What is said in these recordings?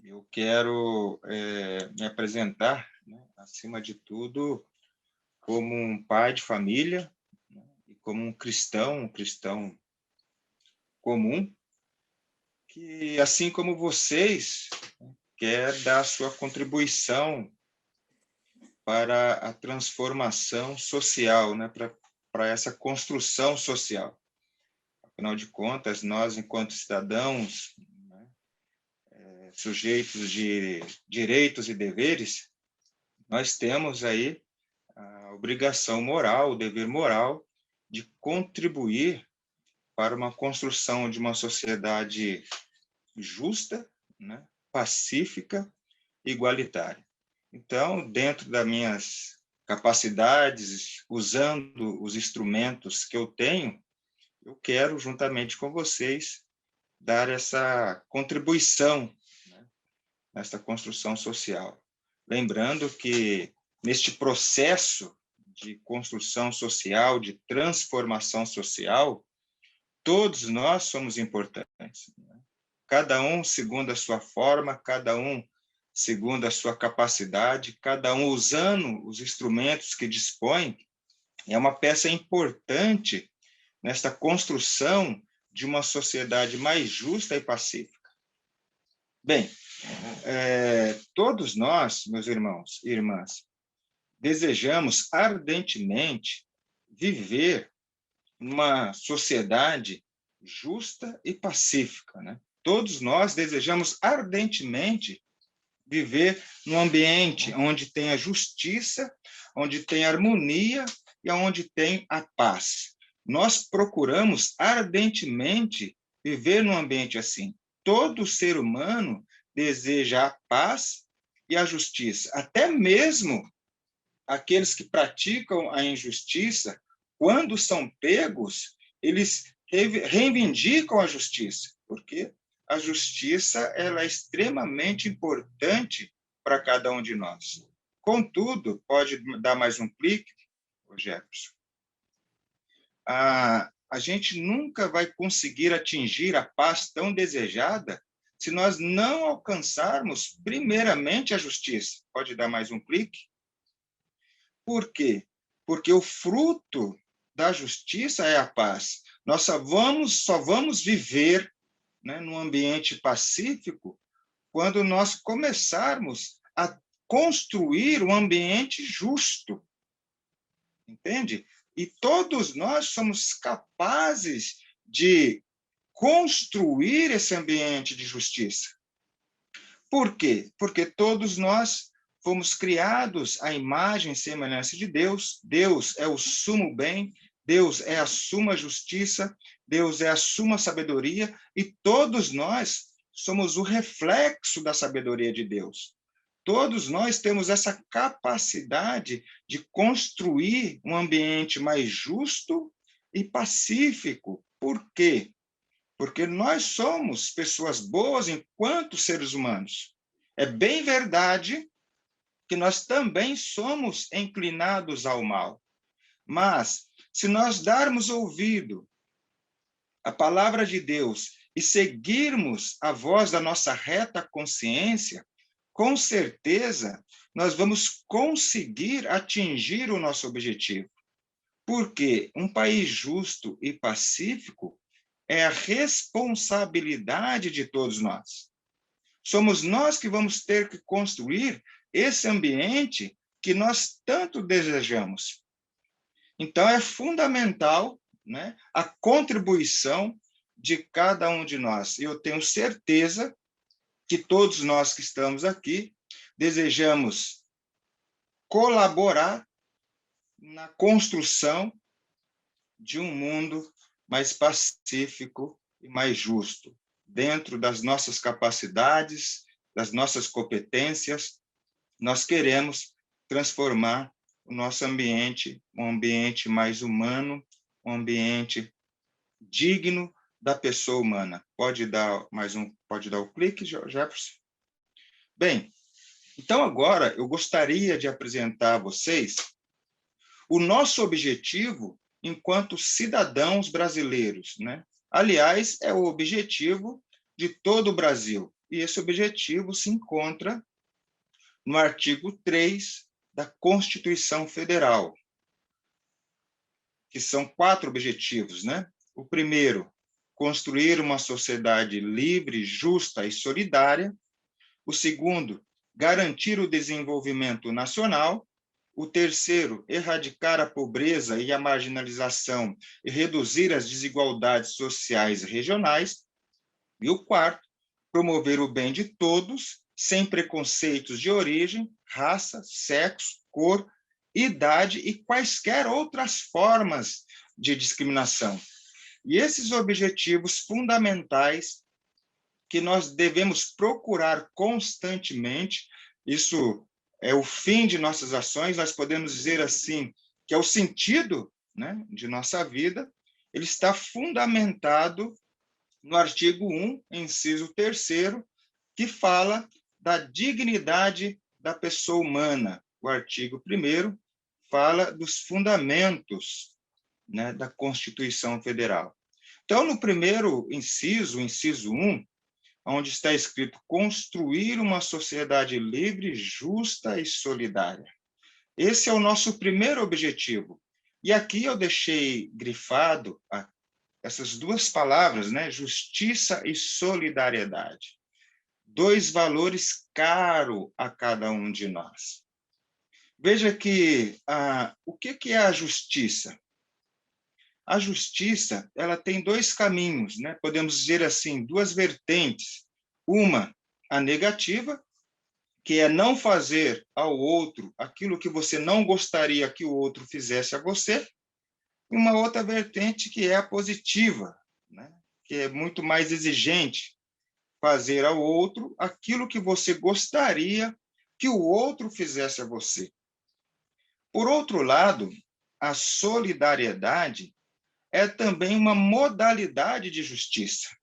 Eu quero me apresentar, né, acima de tudo, como um pai de família, né, e como um cristão comum, que, assim como vocês, quer dar sua contribuição para a transformação social, né, para essa construção social. Afinal de contas, nós, enquanto cidadãos, né, sujeitos de direitos e deveres, nós temos aí a obrigação moral, o dever moral de contribuir para uma construção de uma sociedade justa, né, pacífica e igualitária. Então, dentro das minhas capacidades, usando os instrumentos que eu tenho, eu quero, juntamente com vocês, dar essa contribuição, né, nesta construção social. Lembrando que, neste processo de construção social, de transformação social, todos nós somos importantes, né? Cada um segundo a sua forma, cada um segundo a sua capacidade, cada um usando os instrumentos que dispõe, é uma peça importante nesta construção de uma sociedade mais justa e pacífica. Bem, todos nós, meus irmãos e irmãs, desejamos ardentemente viver numa sociedade justa e pacífica, né? Todos nós desejamos ardentemente viver num ambiente onde tem a justiça, onde tem a harmonia e onde tem a paz. Nós procuramos ardentemente viver num ambiente assim. Todo ser humano deseja a paz e a justiça. Até mesmo aqueles que praticam a injustiça, quando são pegos, eles reivindicam a justiça, porque a justiça ela é extremamente importante para cada um de nós. Contudo, pode dar mais um clique, Jefferson. A gente nunca vai conseguir atingir a paz tão desejada se nós não alcançarmos primeiramente a justiça. Pode dar mais um clique? Por quê? Porque o fruto da justiça é a paz. Nós só vamos viver, né, num ambiente pacífico quando nós começarmos a construir um ambiente justo. Entende? E todos nós somos capazes de construir esse ambiente de justiça. Por quê? Porque todos nós fomos criados à imagem e semelhança de Deus. Deus é o sumo bem, Deus é a suma justiça, Deus é a suma sabedoria, e todos nós somos o reflexo da sabedoria de Deus. Todos nós temos essa capacidade de construir um ambiente mais justo e pacífico. Por quê? Porque nós somos pessoas boas enquanto seres humanos. É bem verdade que nós também somos inclinados ao mal. Mas, se nós darmos ouvido à palavra de Deus e seguirmos a voz da nossa reta consciência, com certeza nós vamos conseguir atingir o nosso objetivo. Porque um país justo e pacífico é a responsabilidade de todos nós. Somos nós que vamos ter que construir esse ambiente que nós tanto desejamos. Então, é fundamental, né, a contribuição de cada um de nós. Eu tenho certeza que todos nós que estamos aqui desejamos colaborar na construção de um mundo mais pacífico e mais justo, dentro das nossas capacidades, das nossas competências. Nós queremos transformar o nosso ambiente, um ambiente mais humano, um ambiente digno da pessoa humana. Pode dar o clique, Jefferson? Bem, então agora eu gostaria de apresentar a vocês o nosso objetivo enquanto cidadãos brasileiros, né? Aliás, é o objetivo de todo o Brasil. e esse objetivo se encontra no artigo 3 da Constituição Federal, que são 4 objetivos, né? O primeiro, construir uma sociedade livre, justa e solidária. O segundo, garantir o desenvolvimento nacional. O terceiro, erradicar a pobreza e a marginalização e reduzir as desigualdades sociais e regionais. E o quarto, promover o bem de todos, sem preconceitos de origem, raça, sexo, cor, idade e quaisquer outras formas de discriminação. E esses objetivos fundamentais que nós devemos procurar constantemente, isso é o fim de nossas ações, nós podemos dizer assim, que é o sentido, né, de nossa vida, ele está fundamentado no artigo 1, inciso 3º, que fala da dignidade da pessoa humana. O artigo 1º fala dos fundamentos, né, da Constituição Federal. Então, no primeiro inciso, o inciso 1, onde está escrito construir uma sociedade livre, justa e solidária. Esse é o nosso primeiro objetivo. E aqui eu deixei grifado essas duas palavras, né? Justiça e solidariedade. 2 valores caros a cada um de nós. Veja que o que é a justiça? A justiça, ela tem 2 caminhos, né? Podemos dizer assim, 2 vertentes. Uma, a negativa, que é não fazer ao outro aquilo que você não gostaria que o outro fizesse a você. E uma outra vertente que é a positiva, né? Que é muito mais exigente, fazer ao outro aquilo que você gostaria que o outro fizesse a você. Por outro lado, a solidariedade é também uma modalidade de justiça,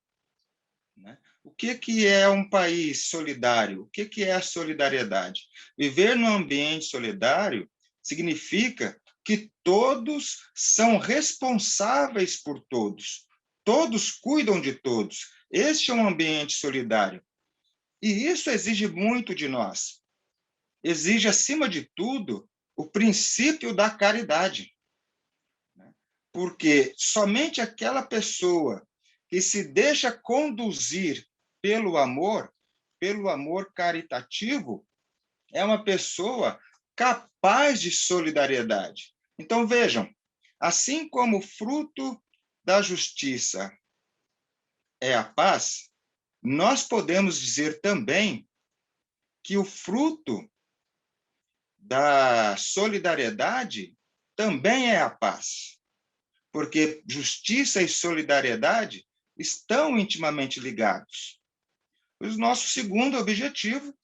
né? O que é um país solidário? O que é a solidariedade? Viver num ambiente solidário significa que todos são responsáveis por todos, todos cuidam de todos. Este é um ambiente solidário. E isso exige muito de nós. Exige, acima de tudo, o princípio da caridade. Porque somente aquela pessoa que se deixa conduzir pelo amor caritativo, é uma pessoa capaz de solidariedade. Então, vejam, assim como o fruto da justiça é a paz, nós podemos dizer também que o fruto da solidariedade também é a paz. Porque justiça e solidariedade estão intimamente ligados. O nosso segundo objetivo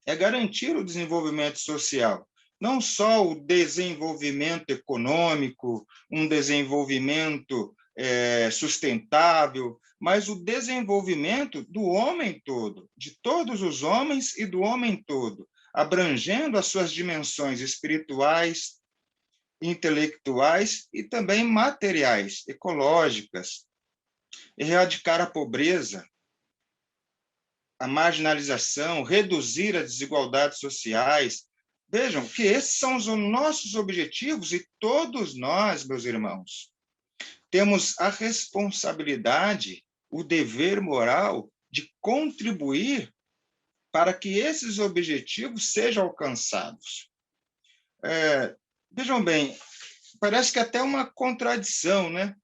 é garantir o desenvolvimento social, não só o desenvolvimento econômico, um desenvolvimento sustentável, mas o desenvolvimento do homem todo, de todos os homens e do homem todo, abrangendo as suas dimensões espirituais, intelectuais e também materiais, ecológicas, erradicar a pobreza, a marginalização, reduzir as desigualdades sociais. Vejam que esses são os nossos objetivos e todos nós, meus irmãos, temos a responsabilidade, o dever moral de contribuir para que esses objetivos sejam alcançados. Vejam bem, parece que até uma contradição, né?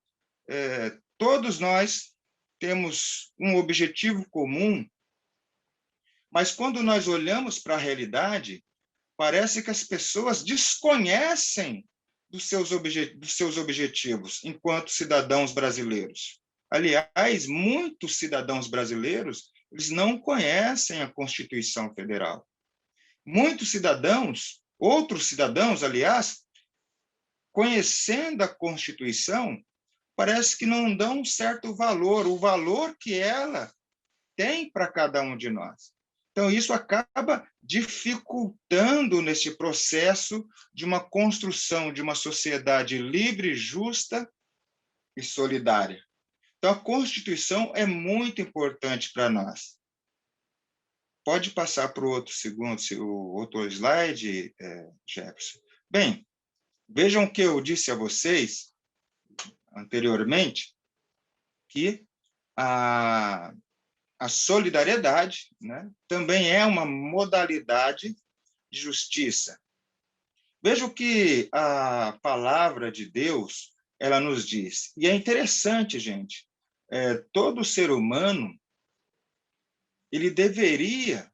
Todos nós temos um objetivo comum, mas quando nós olhamos para a realidade, parece que as pessoas desconhecem dos seus objetivos enquanto cidadãos brasileiros. Aliás, muitos cidadãos brasileiros, eles não conhecem a Constituição Federal. Muitos cidadãos, outros cidadãos, aliás, conhecendo a Constituição, parece que não dão um certo valor, o valor que ela tem para cada um de nós. Então, isso acaba dificultando nesse processo de uma construção de uma sociedade livre, justa e solidária. Então, a Constituição é muito importante para nós. Pode passar para o outro segundo, o outro slide, Jefferson. Bem, vejam o que eu disse a vocês anteriormente, que a solidariedade, né, também é uma modalidade de justiça. Veja o que a palavra de Deus ela nos diz. E é interessante, gente, todo ser humano ele deveria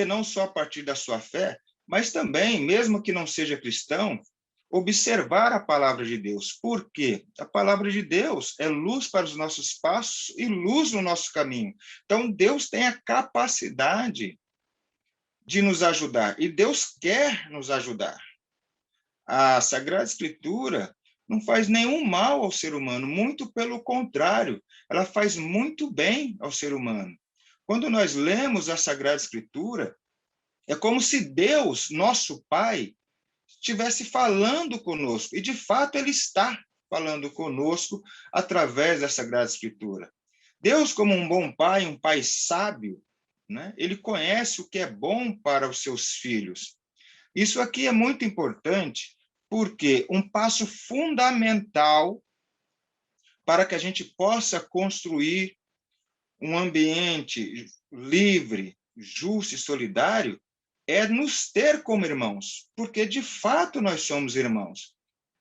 não só a partir da sua fé, mas também, mesmo que não seja cristão, observar a palavra de Deus. Por quê? A palavra de Deus é luz para os nossos passos e luz no nosso caminho. Então, Deus tem a capacidade de nos ajudar, e Deus quer nos ajudar. A Sagrada Escritura não faz nenhum mal ao ser humano, muito pelo contrário, ela faz muito bem ao ser humano. Quando nós lemos a Sagrada Escritura, é como se Deus, nosso Pai, estivesse falando conosco, e de fato ele está falando conosco através da Sagrada Escritura. Deus, como um bom pai, um pai sábio, né? Ele conhece o que é bom para os seus filhos. Isso aqui é muito importante, porque um passo fundamental para que a gente possa construir um ambiente livre, justo e solidário é nos ter como irmãos, porque de fato nós somos irmãos.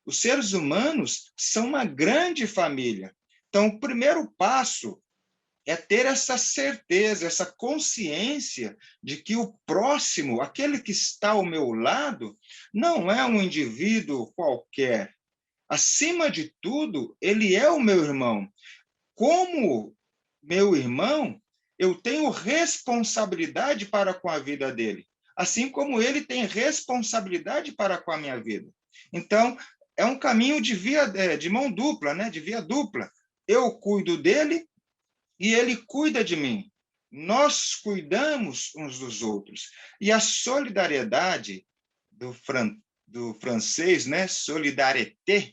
Os seres humanos são uma grande família. Então, o primeiro passo é ter essa certeza, essa consciência de que o próximo, aquele que está ao meu lado, não é um indivíduo qualquer. Acima de tudo, ele é o meu irmão. Como meu irmão, eu tenho responsabilidade para com a vida dele, assim como ele tem responsabilidade para com a minha vida. Então, é um caminho de mão dupla, né? De via dupla. Eu cuido dele e ele cuida de mim. Nós cuidamos uns dos outros. E a solidariedade do francês, né? Solidarité,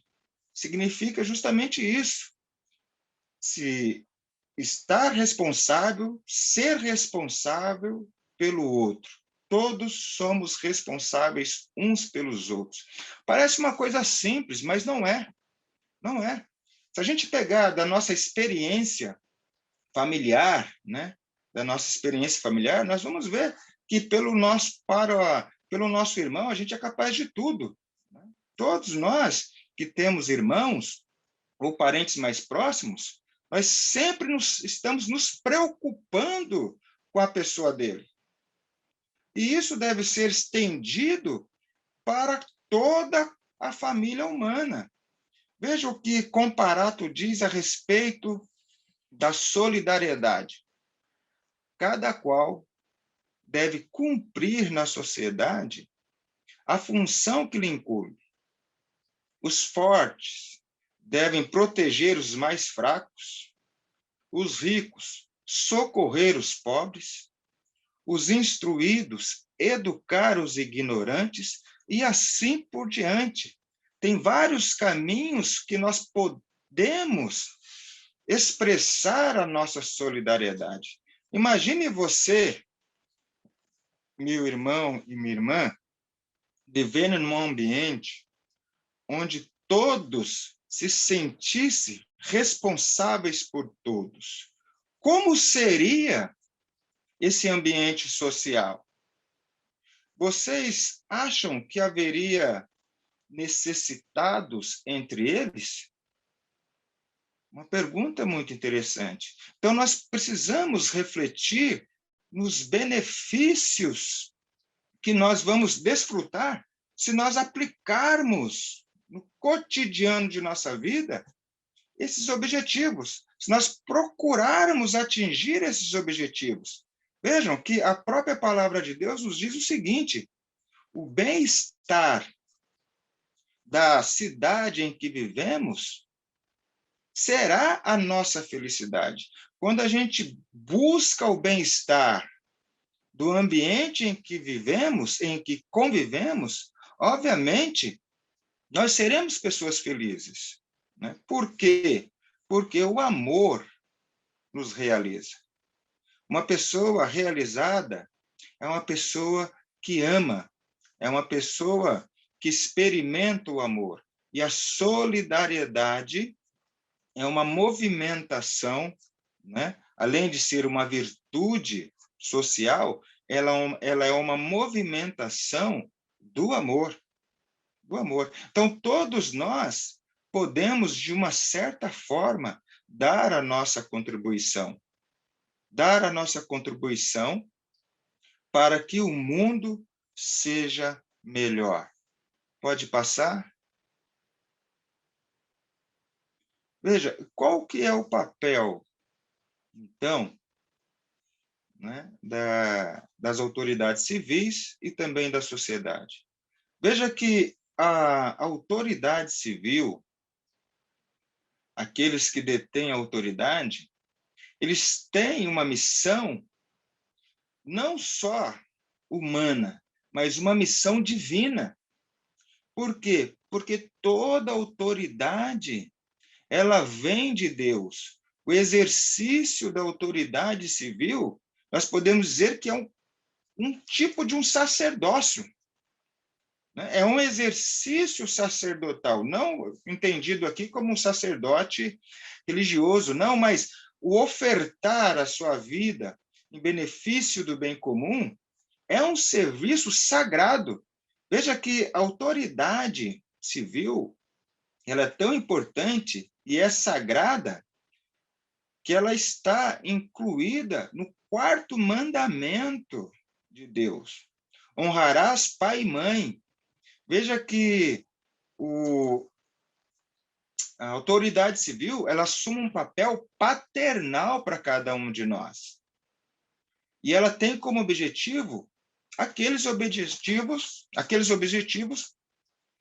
significa justamente isso. Se estar responsável, ser responsável pelo outro. Todos somos responsáveis uns pelos outros. Parece uma coisa simples, mas não é. Não é. Se a gente pegar da nossa experiência familiar, né? Da nossa experiência familiar, nós vamos ver que pelo nosso irmão a gente é capaz de tudo. Né? Todos nós que temos irmãos ou parentes mais próximos, nós sempre estamos nos preocupando com a pessoa dele. E isso deve ser estendido para toda a família humana. Veja o que Comparato diz a respeito da solidariedade. Cada qual deve cumprir na sociedade a função que lhe incumbe. Os fortes devem proteger os mais fracos, os ricos socorrer os pobres, os instruídos educar os ignorantes e assim por diante. Tem vários caminhos que nós podemos expressar a nossa solidariedade. Imagine você, meu irmão e minha irmã, vivendo num ambiente onde todos se sentissem responsáveis por todos. Como seria esse ambiente social? Vocês acham que haveria necessitados entre eles? Uma pergunta muito interessante. Então, nós precisamos refletir nos benefícios que nós vamos desfrutar se nós aplicarmos no cotidiano de nossa vida esses objetivos, se nós procurarmos atingir esses objetivos. Vejam que a própria palavra de Deus nos diz o seguinte: o bem-estar da cidade em que vivemos será a nossa felicidade. Quando a gente busca o bem-estar do ambiente em que vivemos, em que convivemos, obviamente, nós seremos pessoas felizes. Né? Por quê? Porque o amor nos realiza. Uma pessoa realizada é uma pessoa que ama, é uma pessoa que experimenta o amor. E a solidariedade é uma movimentação, né? Além de ser uma virtude social, ela é uma movimentação do amor, do amor. Então, todos nós podemos, de uma certa forma, dar a nossa contribuição para que o mundo seja melhor. Pode passar? Veja, qual que é o papel, então, né, das autoridades civis e também da sociedade? Veja que a autoridade civil, aqueles que detêm a autoridade, eles têm uma missão não só humana, mas uma missão divina. Por quê? Porque toda autoridade, ela vem de Deus. O exercício da autoridade civil, nós podemos dizer que é um tipo de um sacerdócio, né? É um exercício sacerdotal, não entendido aqui como um sacerdote religioso, não, mas o ofertar a sua vida em benefício do bem comum é um serviço sagrado. Veja que a autoridade civil, ela é tão importante e é sagrada que ela está incluída no quarto mandamento de Deus. Honrarás pai e mãe. Veja que a autoridade civil, ela assume um papel paternal para cada um de nós. E ela tem como objetivo aqueles objetivos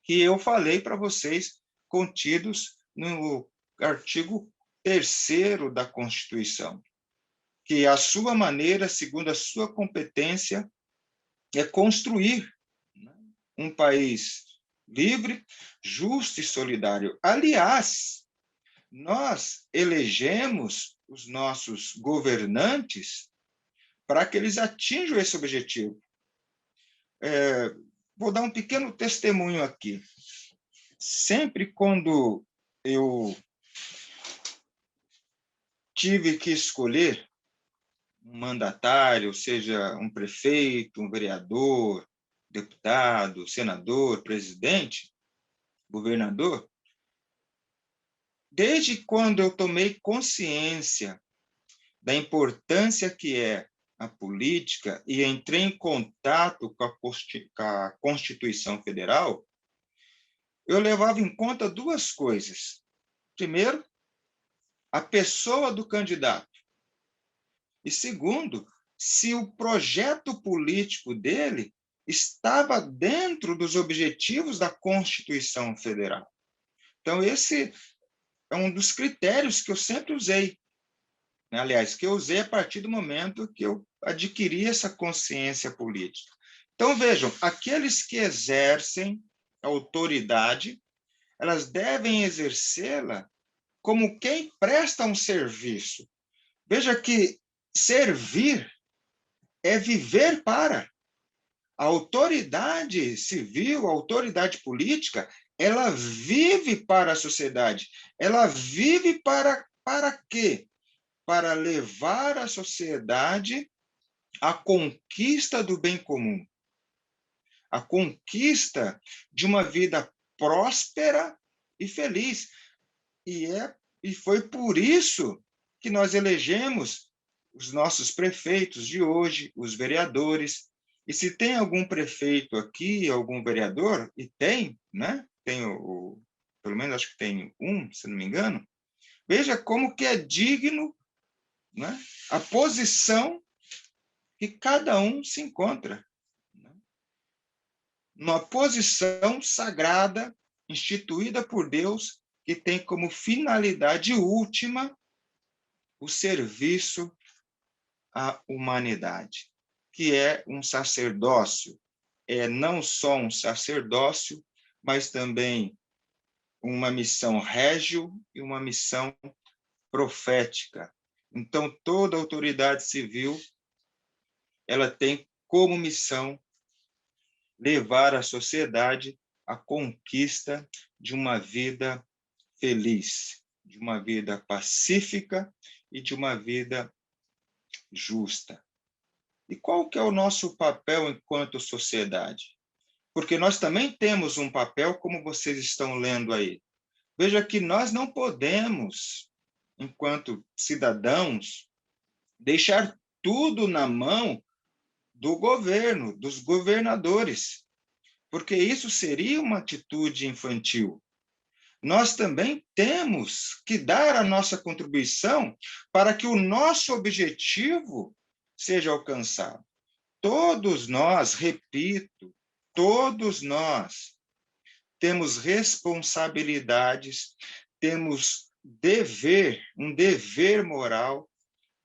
que eu falei para vocês, contidos no artigo 3º da Constituição, que a sua maneira, segundo a sua competência, é construir, né, um país livre, justo e solidário. Aliás, nós elegemos os nossos governantes para que eles atinjam esse objetivo. Vou dar um pequeno testemunho aqui. Sempre quando eu tive que escolher um mandatário, seja um prefeito, um vereador, deputado, senador, presidente, governador, desde quando eu tomei consciência da importância que é a política e entrei em contato com a Constituição Federal, eu levava em conta duas coisas. Primeiro, a pessoa do candidato. E segundo, se o projeto político dele estava dentro dos objetivos da Constituição Federal. Então, esse é um dos critérios que eu sempre usei. Aliás, que eu usei a partir do momento que eu adquiri essa consciência política. Então, vejam, aqueles que exercem a autoridade, elas devem exercê-la como quem presta um serviço. Veja que servir é viver para. A autoridade civil, a autoridade política, ela vive para a sociedade. Ela vive para quê? Para levar a sociedade à conquista do bem comum, à conquista de uma vida próspera e feliz. E foi por isso que nós elegemos os nossos prefeitos de hoje, os vereadores. E se tem algum prefeito aqui, algum vereador, e tem, né? Tem pelo menos acho que tem um, se não me engano. Veja como que é digno, né, a posição que cada um se encontra, né? Uma posição sagrada, instituída por Deus, que tem como finalidade última o serviço à humanidade, que é um sacerdócio. É não só um sacerdócio, mas também uma missão régio e uma missão profética. Então, toda autoridade civil, ela tem como missão levar a sociedade à conquista de uma vida feliz, de uma vida pacífica e de uma vida justa. E qual que é o nosso papel enquanto sociedade? Porque nós também temos um papel, como vocês estão lendo aí. Veja que nós não podemos, enquanto cidadãos, deixar tudo na mão do governo, dos governadores, porque isso seria uma atitude infantil. Nós também temos que dar a nossa contribuição para que o nosso objetivo seja alcançado. Todos nós, repito, todos nós temos responsabilidades, temos um dever moral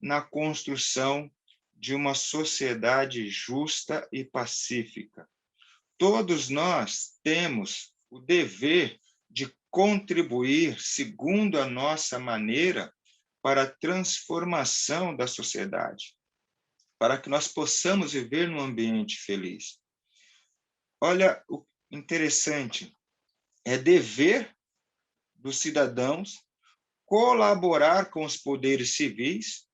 na construção de uma sociedade justa e pacífica. Todos nós temos o dever de contribuir, segundo a nossa maneira, para a transformação da sociedade, para que nós possamos viver num ambiente feliz. Olha, o interessante é dever dos cidadãos colaborar com os poderes civis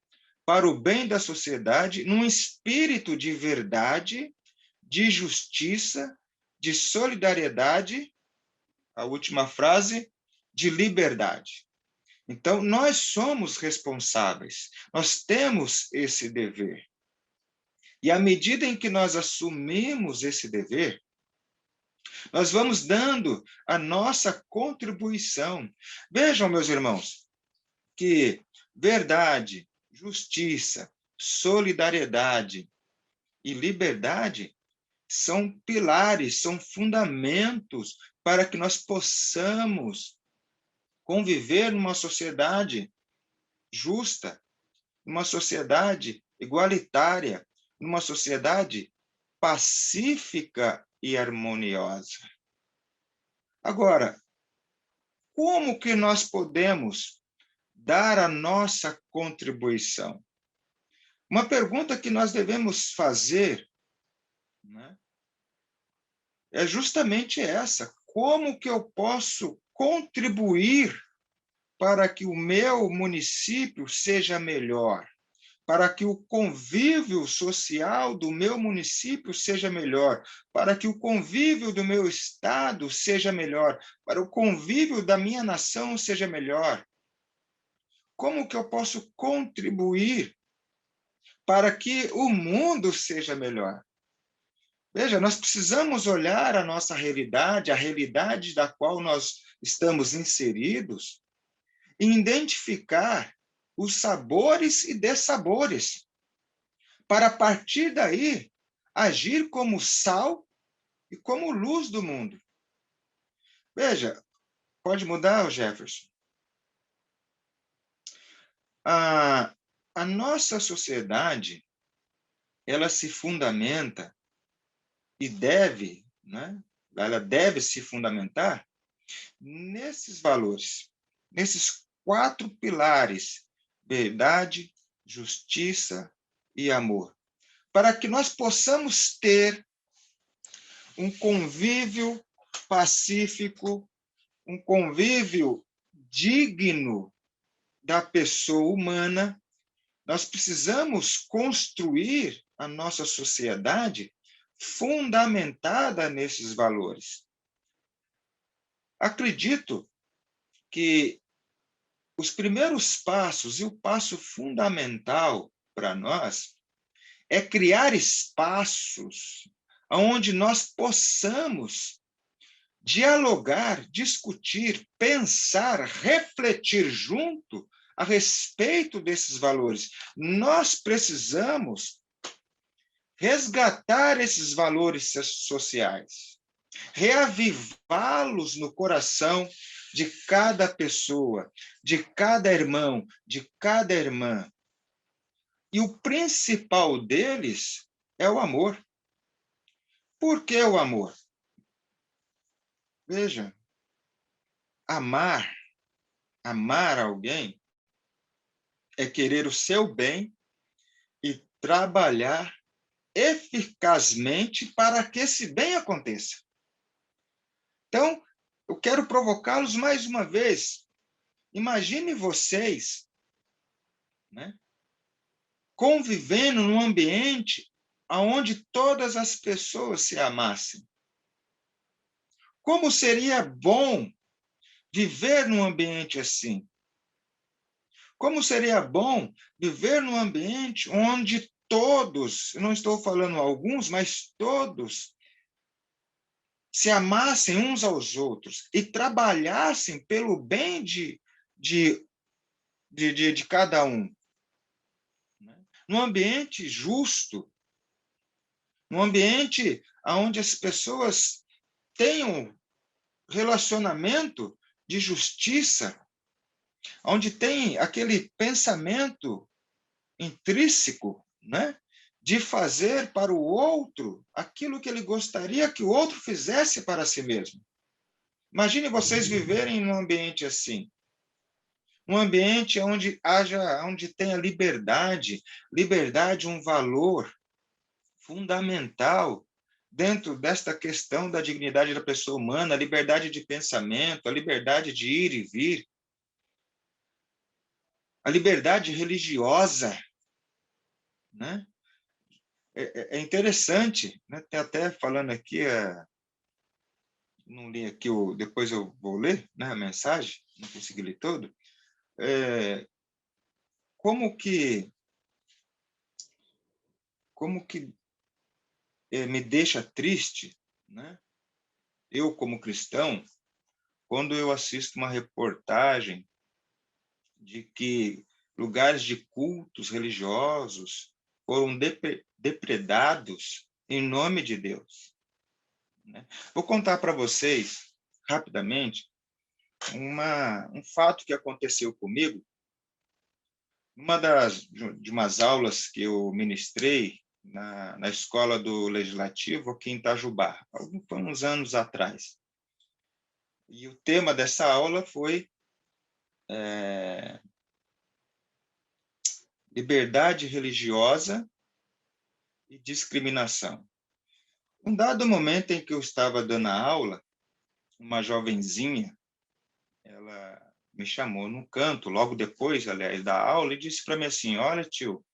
para o bem da sociedade num espírito de verdade, de justiça, de solidariedade, a última frase, de liberdade. Então, nós somos responsáveis, nós temos esse dever. E à medida em que nós assumimos esse dever, nós vamos dando a nossa contribuição. Vejam, meus irmãos, que verdade, justiça, solidariedade e liberdade são pilares, são fundamentos para que nós possamos conviver numa sociedade justa, numa sociedade igualitária, numa sociedade pacífica e harmoniosa. Agora, como que nós podemos dar a nossa contribuição? Uma pergunta que nós devemos fazer, né, é justamente essa: como que eu posso contribuir para que o meu município seja melhor, para que o convívio social do meu município seja melhor, para que o convívio do meu estado seja melhor, para o convívio da minha nação seja melhor? Como que eu posso contribuir para que o mundo seja melhor? Veja, nós precisamos olhar a nossa realidade, a realidade da qual nós estamos inseridos, e identificar os sabores e dessabores, para, a partir daí, agir como sal e como luz do mundo. Veja, pode mudar, Jefferson? A nossa sociedade, ela se fundamenta e deve, né? Ela deve se fundamentar nesses valores, nesses 4 pilares: verdade, justiça e amor, para que nós possamos ter um convívio pacífico, um convívio digno da pessoa humana. Nós precisamos construir a nossa sociedade fundamentada nesses valores. Acredito que os primeiros passos e o passo fundamental para nós é criar espaços onde nós possamos dialogar, discutir, pensar, refletir junto a respeito desses valores. Nós precisamos resgatar esses valores sociais, reavivá-los no coração de cada pessoa, de cada irmão, de cada irmã. E o principal deles é o amor. Por que o amor? Veja, amar alguém é querer o seu bem e trabalhar eficazmente para que esse bem aconteça. Então, eu quero provocá-los mais uma vez. Imagine vocês, né, convivendo num ambiente onde todas as pessoas se amassem. Como seria bom viver num ambiente assim? Como seria bom viver num ambiente onde todos, eu não estou falando alguns, mas todos, se amassem uns aos outros e trabalhassem pelo bem de cada um. Num ambiente justo, num ambiente onde as pessoas tenham relacionamento de justiça, onde tem aquele pensamento intrínseco, né, de fazer para o outro aquilo que ele gostaria que o outro fizesse para si mesmo. Imagine vocês viverem num ambiente assim, um ambiente onde tenha liberdade, liberdade um valor fundamental dentro desta questão da dignidade da pessoa humana, a liberdade de pensamento, a liberdade de ir e vir, a liberdade religiosa, né? É interessante, né? Tem até falando aqui, não li aqui, depois eu vou ler, né, a mensagem, não consegui ler todo, como que me deixa triste, né? Eu, como cristão, quando eu assisto uma reportagem de que lugares de cultos religiosos foram depredados em nome de Deus, né? Vou contar para vocês, rapidamente, um fato que aconteceu comigo de umas aulas que eu ministrei na escola do Legislativo aqui em Itajubá, foi uns anos atrás. E o tema dessa aula foi liberdade religiosa e discriminação. Um dado momento em que eu estava dando a aula, uma jovenzinha, ela me chamou num canto, logo depois, aliás, da aula, e disse para mim assim: olha, tio,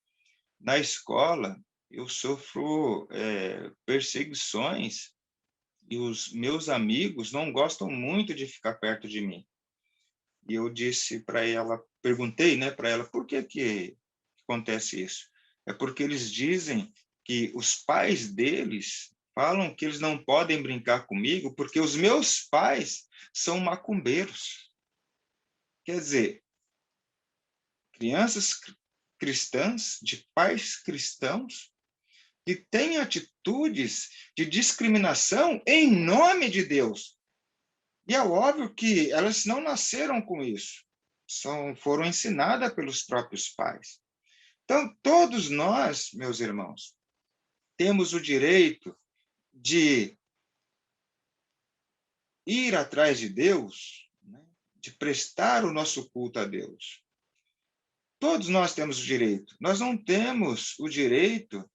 na escola eu sofro perseguições e os meus amigos não gostam muito de ficar perto de mim. E eu disse para ela, perguntei, né, para ela, por que acontece isso? É porque eles dizem que os pais deles falam que eles não podem brincar comigo porque os meus pais são macumbeiros. Quer dizer, crianças cristãs, de pais cristãos, que têm atitudes de discriminação em nome de Deus. E é óbvio que elas não nasceram com isso, foram ensinadas pelos próprios pais. Então, todos nós, meus irmãos, temos o direito de ir atrás de Deus, né? De prestar o nosso culto a Deus. Todos nós temos o direito. Nós não temos o direito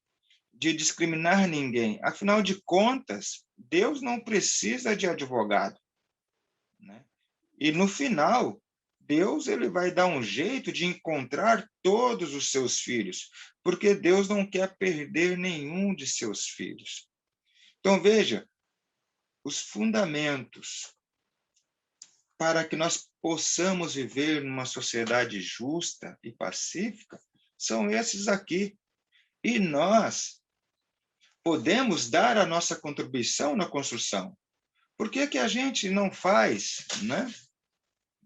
de discriminar ninguém. Afinal de contas, Deus não precisa de advogado, né? E no final, Deus ele vai dar um jeito de encontrar todos os seus filhos, porque Deus não quer perder nenhum de seus filhos. Então, veja, os fundamentos para que nós possamos viver numa sociedade justa e pacífica são esses aqui. E nós podemos dar a nossa contribuição na construção. Por que que a gente não faz, né?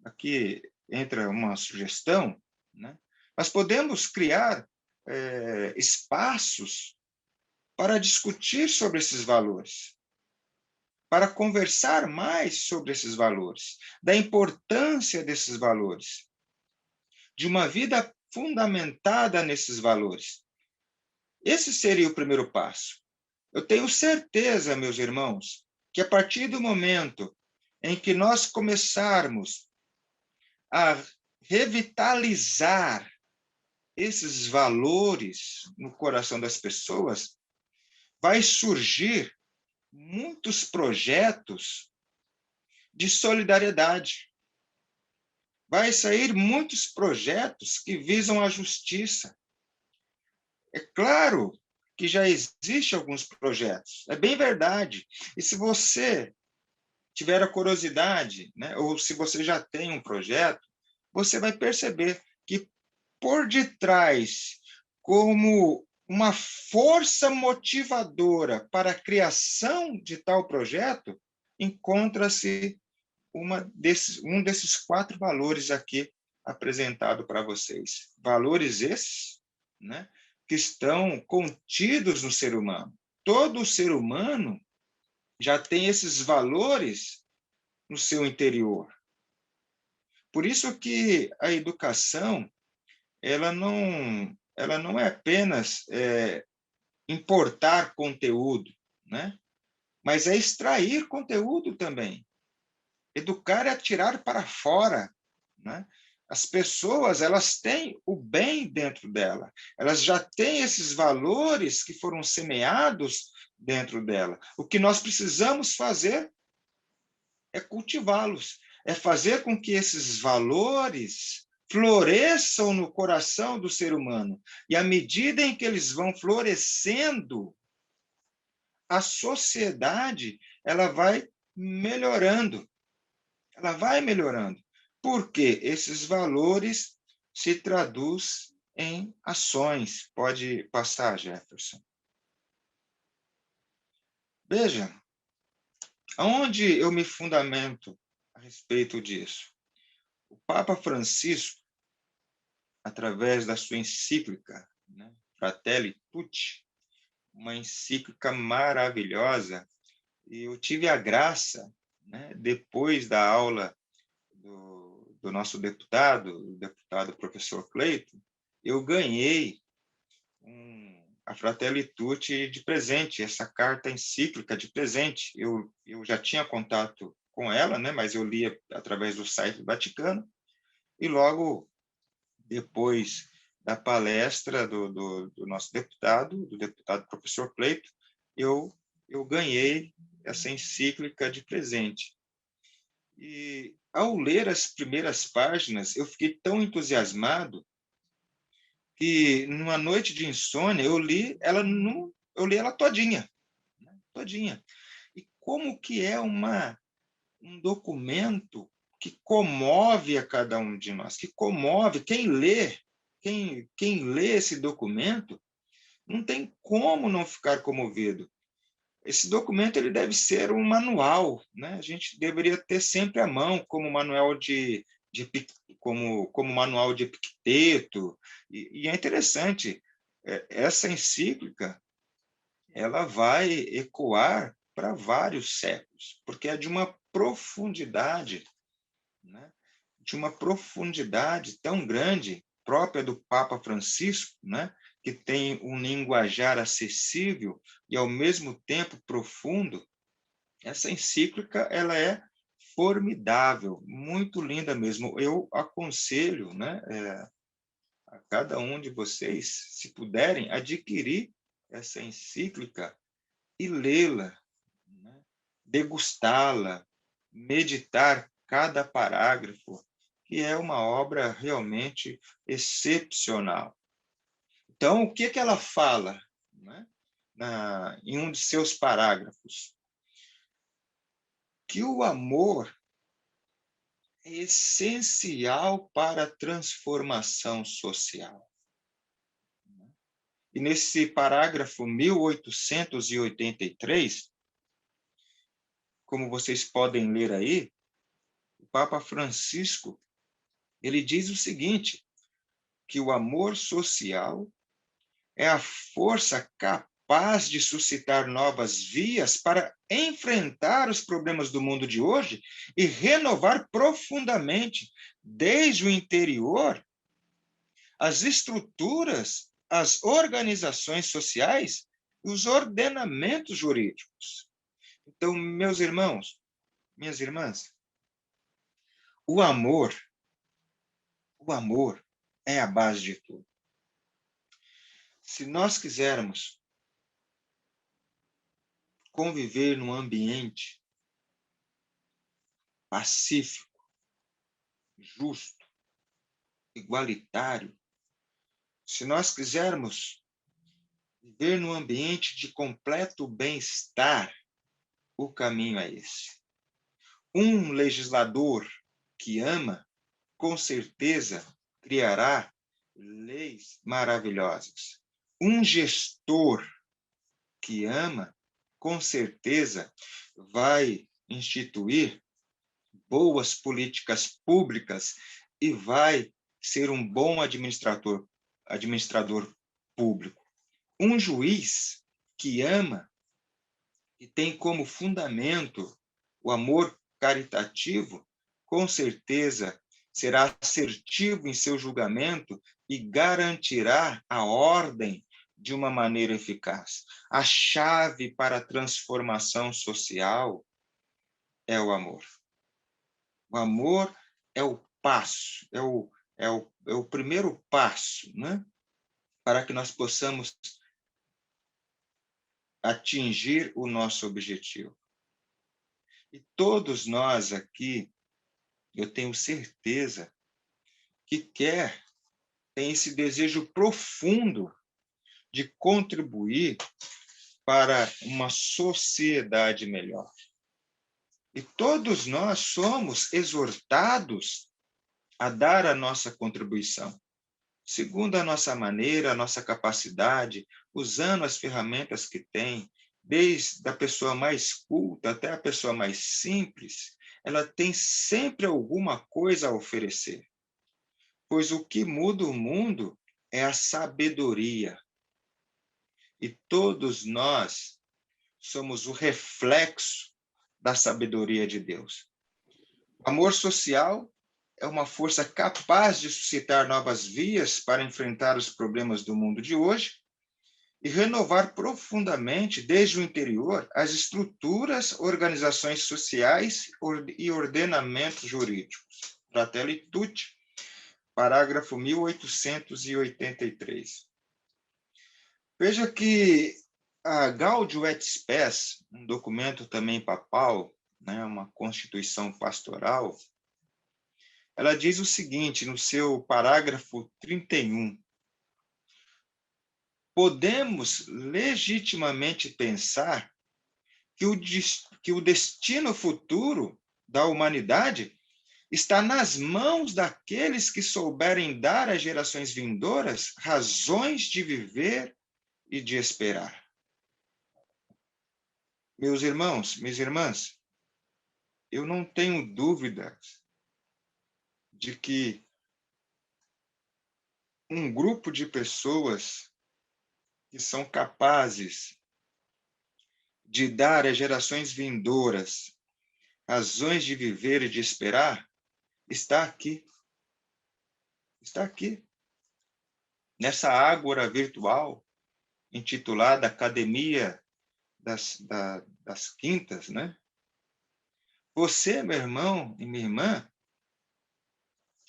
Aqui entra uma sugestão, né? Nós podemos criar espaços para discutir sobre esses valores, para conversar mais sobre esses valores, da importância desses valores, de uma vida fundamentada nesses valores. Esse seria o primeiro passo. Eu tenho certeza, meus irmãos, que a partir do momento em que nós começarmos a revitalizar esses valores no coração das pessoas, vai surgir muitos projetos de solidariedade. Vai sair muitos projetos que visam a justiça. É claro que já existem alguns projetos, é bem verdade. E se você tiver a curiosidade, né, ou se você já tem um projeto, você vai perceber que por detrás, como uma força motivadora para a criação de tal projeto, encontra-se um desses 4 valores aqui apresentado para vocês. Valores esses, né, que estão contidos no ser humano. Todo ser humano já tem esses valores no seu interior. Por isso que a educação, ela não é apenas importar conteúdo, né? Mas é extrair conteúdo também. Educar é tirar para fora, né? As pessoas, elas têm o bem dentro dela. Elas já têm esses valores que foram semeados dentro dela. O que nós precisamos fazer é cultivá-los, é fazer com que esses valores floresçam no coração do ser humano. E à medida em que eles vão florescendo, a sociedade, ela vai melhorando. Ela vai melhorando. Porque esses valores se traduz em ações. Pode passar, Jefferson. Veja, aonde eu me fundamento a respeito disso? O Papa Francisco, através da sua encíclica, né, Fratelli Tutti, uma encíclica maravilhosa, e eu tive a graça, né, depois da aula do nosso deputado, o deputado professor Cleiton, eu ganhei a Fratelli Tutti de presente, essa carta encíclica de presente. Eu já tinha contato com ela, né, mas eu lia através do site do Vaticano, e logo depois da palestra do nosso deputado, do deputado professor Cleiton, eu ganhei essa encíclica de presente. E, ao ler as primeiras páginas, eu fiquei tão entusiasmado que, numa noite de insônia, eu li ela todinha, né? Todinha. E como que é um documento que comove a cada um de nós, que comove quem lê esse documento, não tem como não ficar comovido. Esse documento ele deve ser um manual, né? A gente deveria ter sempre à mão, como manual como manual de Epicteto. E é interessante, essa encíclica ela vai ecoar para vários séculos, porque é de uma profundidade, né? De uma profundidade tão grande, própria do Papa Francisco, né? Que tem um linguajar acessível e, ao mesmo tempo, profundo. Essa encíclica ela é formidável, muito linda mesmo. Eu aconselho, né, a cada um de vocês, se puderem, adquirir essa encíclica e lê-la, né, degustá-la, meditar cada parágrafo, que é uma obra realmente excepcional. Então, o que que ela fala, né, em um de seus parágrafos? Que o amor é essencial para a transformação social. E nesse parágrafo 1883, como vocês podem ler aí, o Papa Francisco, ele diz o seguinte, que o amor social é a força capaz de suscitar novas vias para enfrentar os problemas do mundo de hoje e renovar profundamente, desde o interior, as estruturas, as organizações sociais e os ordenamentos jurídicos. Então, meus irmãos, minhas irmãs, o amor é a base de tudo. Se nós quisermos conviver num ambiente pacífico, justo, igualitário, se nós quisermos viver num ambiente de completo bem-estar, o caminho é esse. Um legislador que ama, com certeza, criará leis maravilhosas. Um gestor que ama, com certeza, vai instituir boas políticas públicas e vai ser um bom administrador público. Um juiz que ama e tem como fundamento o amor caritativo, com certeza será assertivo em seu julgamento e garantirá a ordem de uma maneira eficaz. A chave para a transformação social é o amor. O amor é o passo, é o primeiro passo, né? Para que nós possamos atingir o nosso objetivo. E todos nós aqui, eu tenho certeza que tem esse desejo profundo de contribuir para uma sociedade melhor. E todos nós somos exortados a dar a nossa contribuição, segundo a nossa maneira, a nossa capacidade, usando as ferramentas que tem, desde a pessoa mais culta até a pessoa mais simples, ela tem sempre alguma coisa a oferecer. Pois o que muda o mundo é a sabedoria. E todos nós somos o reflexo da sabedoria de Deus. O amor social é uma força capaz de suscitar novas vias para enfrentar os problemas do mundo de hoje e renovar profundamente, desde o interior, as estruturas, organizações sociais e ordenamentos jurídicos. Fratelli Tutti, parágrafo 1883. Veja que a Gaudium et Spes, um documento também papal, né, uma constituição pastoral, ela diz o seguinte, no seu parágrafo 31. Podemos legitimamente pensar que o destino futuro da humanidade está nas mãos daqueles que souberem dar às gerações vindouras razões de viver e de esperar. Meus irmãos, minhas irmãs, eu não tenho dúvidas de que um grupo de pessoas que são capazes de dar às gerações vindouras razões de viver e de esperar, está aqui. Está aqui. Nessa ágora virtual, intitulada Academia das Quintas, né? Você, meu irmão e minha irmã,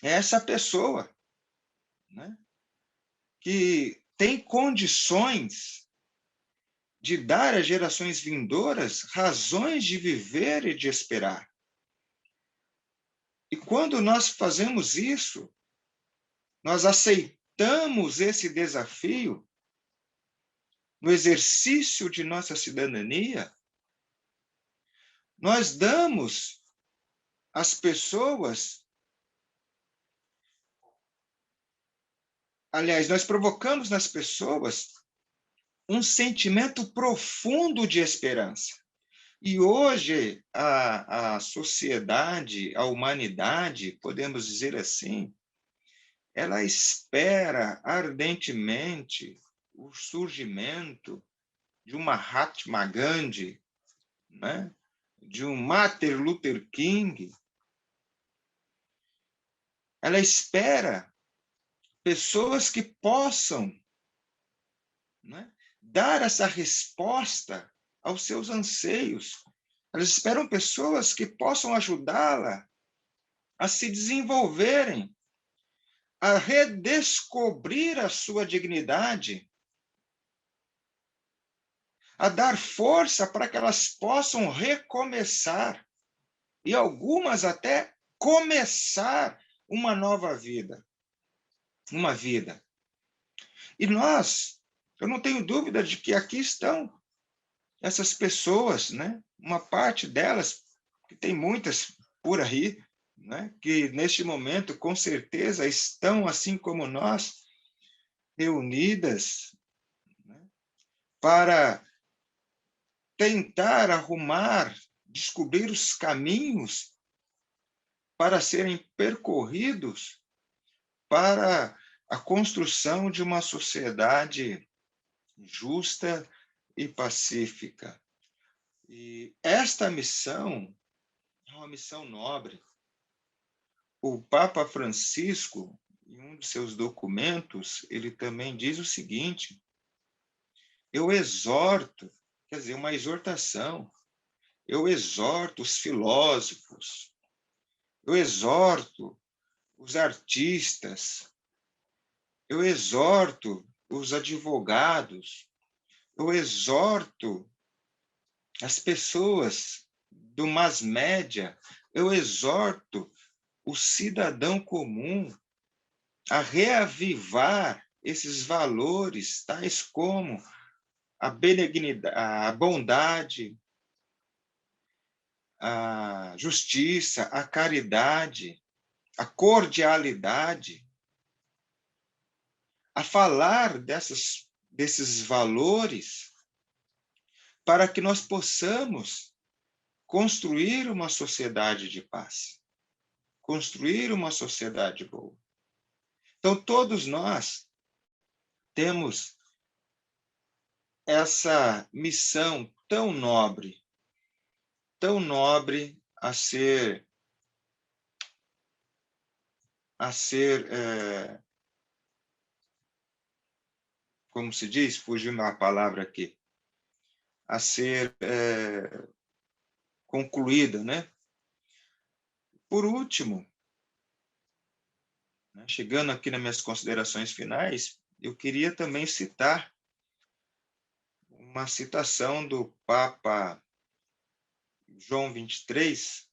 é essa pessoa, né? Que tem condições de dar às gerações vindouras razões de viver e de esperar. E quando nós fazemos isso, nós aceitamos esse desafio no exercício de nossa cidadania, nós damos às pessoas, aliás, nós provocamos nas pessoas um sentimento profundo de esperança. E hoje a sociedade, a humanidade, podemos dizer assim, ela espera ardentemente o surgimento de uma Mahatma Gandhi, né? De um Martin Luther King. Ela espera pessoas que possam, né, dar essa resposta aos seus anseios. Elas esperam pessoas que possam ajudá-la a se desenvolverem, a redescobrir a sua dignidade, a dar força para que elas possam recomeçar, e algumas até começar uma nova vida, uma vida. E eu não tenho dúvida de que aqui estão essas pessoas, né? Uma parte delas, que tem muitas por aí, né? Que neste momento, com certeza, estão, assim como nós, reunidas, né? Para tentar arrumar, descobrir os caminhos para serem percorridos para a construção de uma sociedade justa e pacífica. E esta missão é uma missão nobre. O Papa Francisco, em um de seus documentos, ele também diz o seguinte: eu exorto, quer dizer, uma exortação, eu exorto os filósofos, eu exorto os artistas, eu exorto os advogados, eu exorto as pessoas do mass média, eu exorto o cidadão comum a reavivar esses valores, tais como a benignidade, a bondade, a justiça, a caridade, a cordialidade, a falar desses valores para que nós possamos construir uma sociedade de paz, construir uma sociedade boa. Então, todos nós temos essa missão tão nobre a ser, como se diz, fugiu uma palavra aqui, a ser concluída, né? Por último, né, chegando aqui nas minhas considerações finais, eu queria também citar uma citação do Papa João 23,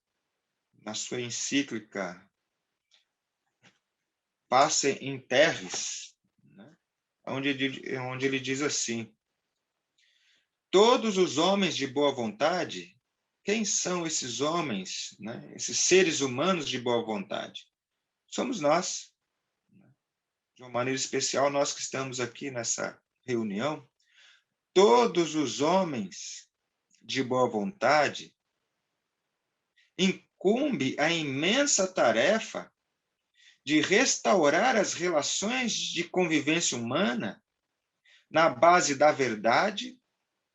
na sua encíclica Pace in Terris, né? onde ele diz assim: todos os homens de boa vontade, quem são esses homens, né? Esses seres humanos de boa vontade? Somos nós. De uma maneira especial, nós que estamos aqui nessa reunião, todos os homens de boa vontade, incumbe a imensa tarefa de restaurar as relações de convivência humana na base da verdade,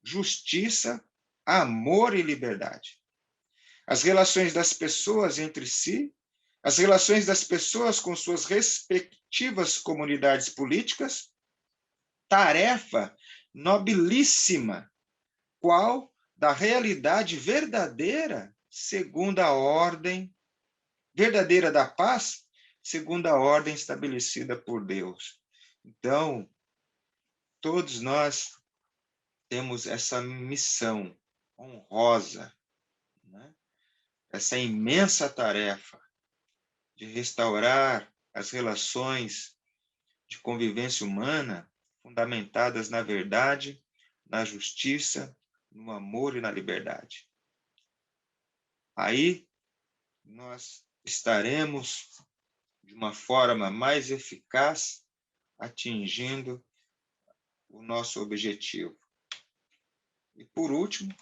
justiça, amor e liberdade. As relações das pessoas entre si, as relações das pessoas com suas respectivas comunidades políticas, tarefa nobilíssima, qual da realidade verdadeira, segundo a ordem verdadeira da paz, segundo a ordem estabelecida por Deus. Então, todos nós temos essa missão honrosa, né? Essa imensa tarefa de restaurar as relações de convivência humana fundamentadas na verdade, na justiça, no amor e na liberdade. Aí nós estaremos, de uma forma mais eficaz, atingindo o nosso objetivo. E, por último,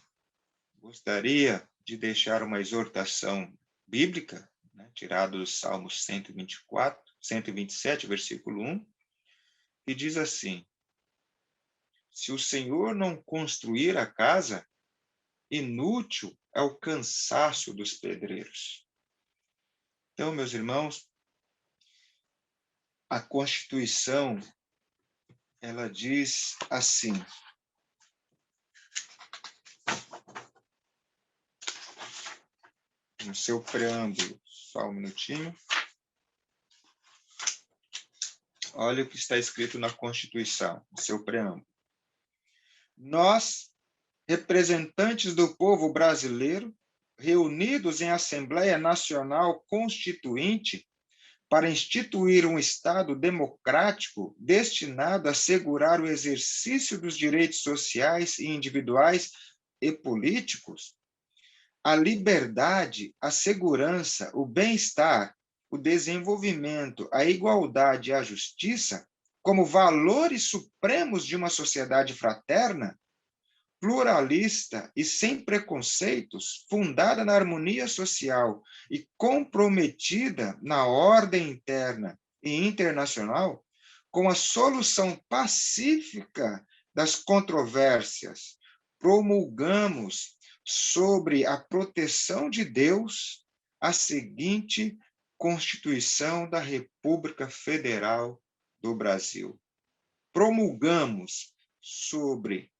gostaria de deixar uma exortação bíblica, né, tirada do Salmos 127, versículo 1, que diz assim: se o Senhor não construir a casa, inútil é o cansaço dos pedreiros. Então, meus irmãos, a Constituição, ela diz assim: no seu preâmbulo, só um minutinho. Olha o que está escrito na Constituição, no seu preâmbulo. Nós representantes do povo brasileiro, reunidos em Assembleia Nacional Constituinte, para instituir um Estado democrático destinado a assegurar o exercício dos direitos sociais e individuais e políticos, a liberdade, a segurança, o bem-estar, o desenvolvimento, a igualdade e a justiça, como valores supremos de uma sociedade fraterna, pluralista e sem preconceitos, fundada na harmonia social e comprometida na ordem interna e internacional, com a solução pacífica das controvérsias, promulgamos sobre a proteção de Deus a seguinte Constituição da República Federal do Brasil. Promulgamos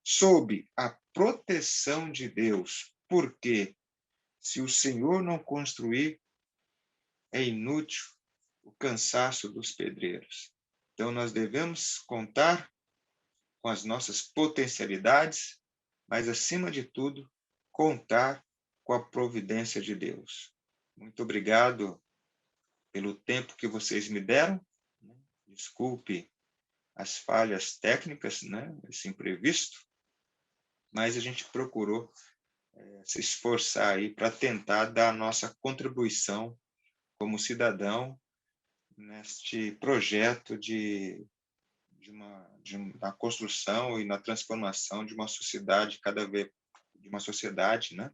sob a proteção de Deus, porque se o Senhor não construir, é inútil o cansaço dos pedreiros. Então, nós devemos contar com as nossas potencialidades, mas, acima de tudo, contar com a providência de Deus. Muito obrigado pelo tempo que vocês me deram. Desculpe as falhas técnicas, né, esse imprevisto, mas a gente procurou se esforçar aí para tentar dar a nossa contribuição como cidadão neste projeto da construção e na transformação de uma sociedade né,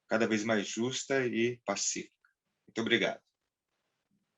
cada vez mais justa e pacífica. Muito obrigado.